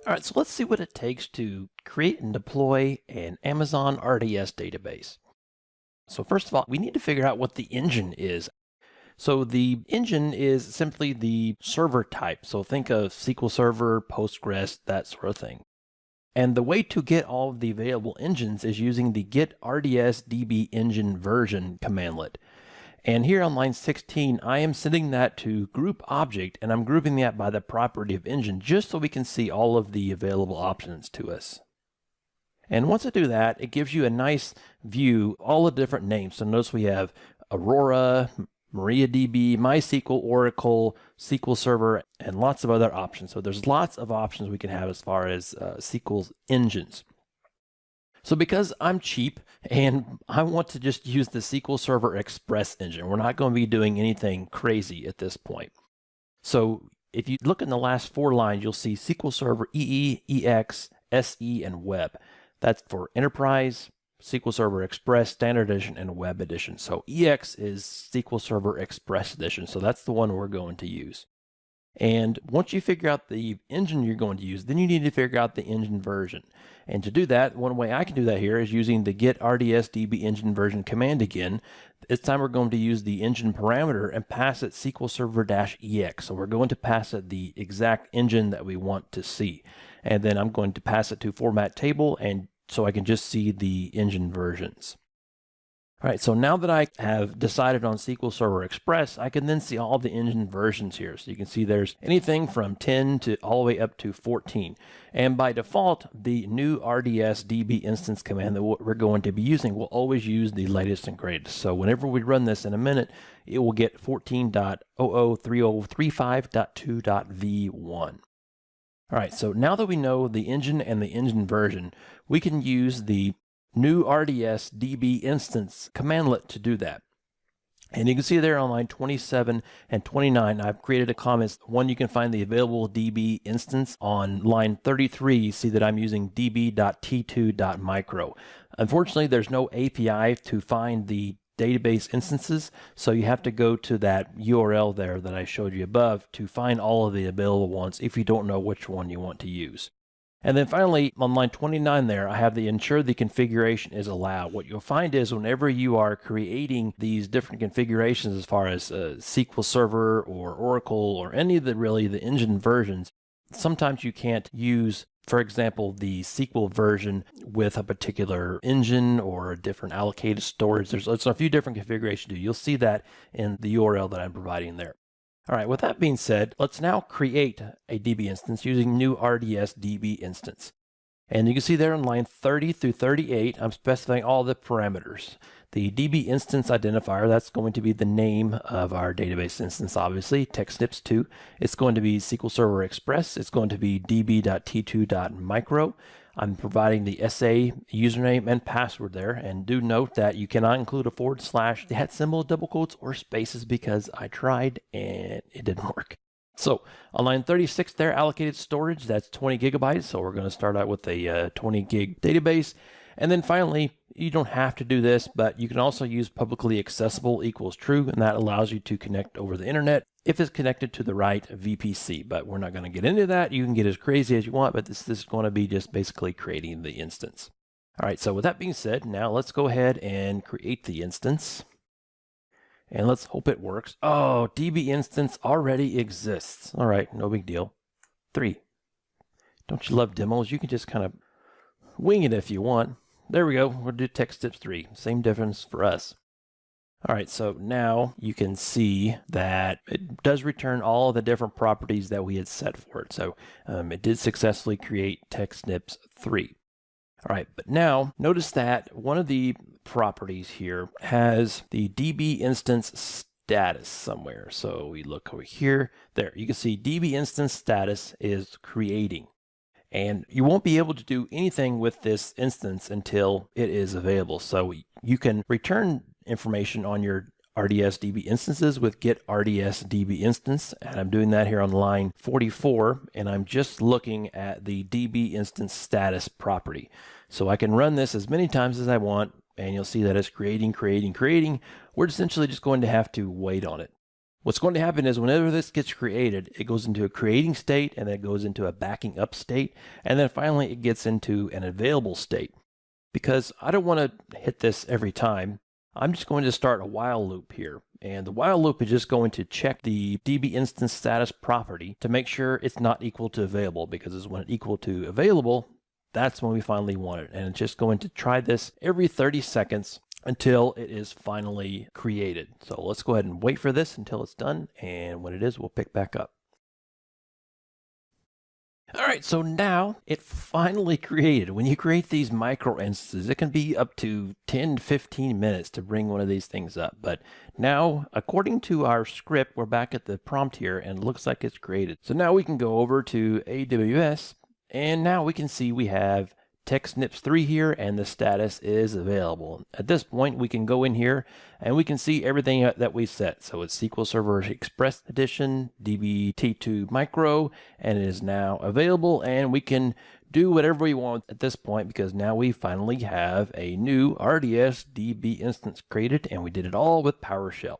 All right, so let's see what it takes to create and deploy an Amazon RDS database. So first of all, we need to figure out what the engine is. So the engine is simply the server type. So think of SQL Server, Postgres, that sort of thing. And the way to get all of the available engines is using the Get-RDSDBEngineVersion commandlet. And here on line 16, I am setting that to group object, and I'm grouping that by the property of engine just so we can see all of the available options to us. And once I do that, it gives you a nice view, all the different names. So notice we have Aurora, MariaDB, MySQL, Oracle, SQL Server, and lots of other options. So there's lots of options we can have as far as SQL's engines. So because I'm cheap and I want to just use the SQL Server Express engine, we're not going to be doing anything crazy at this point. So if you look in the last 4 lines, you'll see SQL Server EE, EX, SE, and Web. That's for Enterprise, SQL Server Express, Standard Edition, and Web Edition. So EX is SQL Server Express Edition, so that's the one we're going to use. And once you figure out the engine you're going to use, then you need to figure out the engine version. And to do that, one way I can do that here is using the Get-RDSDBEngineVersion command again. This time we're going to use the engine parameter and pass it SQL Server-EX. So we're going to pass it the exact engine that we want to see. And then I'm going to pass it to format table, and so I can just see the engine versions. All right, so now that I have decided on SQL Server Express, I can then see all the engine versions here. So you can see there's anything from 10 to all the way up to 14. And by default, the New-RdsDbInstance command that we're going to be using will always use the latest and greatest. So whenever we run this in a minute, it will get 14.003035.2.v1. All right, so now that we know the engine and the engine version, we can use the New-RdsDbInstance commandlet to do that. And you can see there on line 27 and 29, I've created a comment. One, you can find the available DB instance. On line 33, you see that I'm using db.t2.micro. Unfortunately, there's no API to find the database instances, so you have to go to that URL there that I showed you above to find all of the available ones if you don't know which one you want to use. And then finally, on line 29 there, I have the ensure the configuration is allowed. What you'll find is whenever you are creating these different configurations as far as SQL Server or Oracle or any of the engine versions, sometimes you can't use, for example, the SQL version with a particular engine or a different allocated storage. There's a few different configurations to do. You'll see that in the URL that I'm providing there. All right, with that being said, let's now create a DB instance using New-RdsDbInstance. And you can see there on line 30 through 38, I'm specifying all the parameters. The DB instance identifier, that's going to be the name of our database instance, obviously, TextSnips2. It's going to be SQL Server Express. It's going to be db.t2.micro. I'm providing the SA username and password there, and do note that you cannot include a / that symbol, double quotes, or spaces because I tried and it didn't work. So on line 36 there, allocated storage, that's 20 gigabytes. So we're going to start out with a 20 gig database. And then finally, you don't have to do this, but you can also use publicly accessible equals true, and that allows you to connect over the internet if it's connected to the right VPC. But we're not going to get into that. You can get as crazy as you want, but this is going to be just basically creating the instance. All right, so with that being said, now let's go ahead and create the instance. And let's hope it works. Oh, DB instance already exists. All right, no big deal. 3. Don't you love demos? You can just kind of wing it if you want. There we go. We'll do TextSnips 3. Same difference for us. All right, so now you can see that it does return all of the different properties that we had set for it. So it did successfully create TextSnips 3. All right, but now notice that one of the properties here has the DB instance status somewhere. So we look over here. There, you can see DB instance status is creating. And you won't be able to do anything with this instance until it is available. So you can return information on your RDSDB instances with Get-RDSDBInstance, and I'm doing that here on line 44, and I'm just looking at the DB instance status property. So I can run this as many times as I want, and you'll see that it's creating. We're essentially just going to have to wait on it. What's going to happen is whenever this gets created, it goes into a creating state, and then it goes into a backing up state, and then finally it gets into an available state. Because I don't want to hit this every time, I'm just going to start a while loop here. And the while loop is just going to check the DB instance status property to make sure it's not equal to available, because when it's equal to available, that's when we finally want it. And it's just going to try this every 30 seconds until it is finally created. So let's go ahead and wait for this until it's done. And when it is, we'll pick back up. All right, so now it finally created. When you create these micro instances, it can be up to 10 to 15 minutes to bring one of these things up. But now, according to our script, we're back at the prompt here and it looks like it's created. So now we can go over to AWS, and now we can see we have TechSnips3 here, and the status is available. At this point, we can go in here and we can see everything that we set. So it's SQL Server Express Edition, DBT2 Micro, and it is now available, and we can do whatever we want at this point because now we finally have a new RDS DB instance created, and we did it all with PowerShell.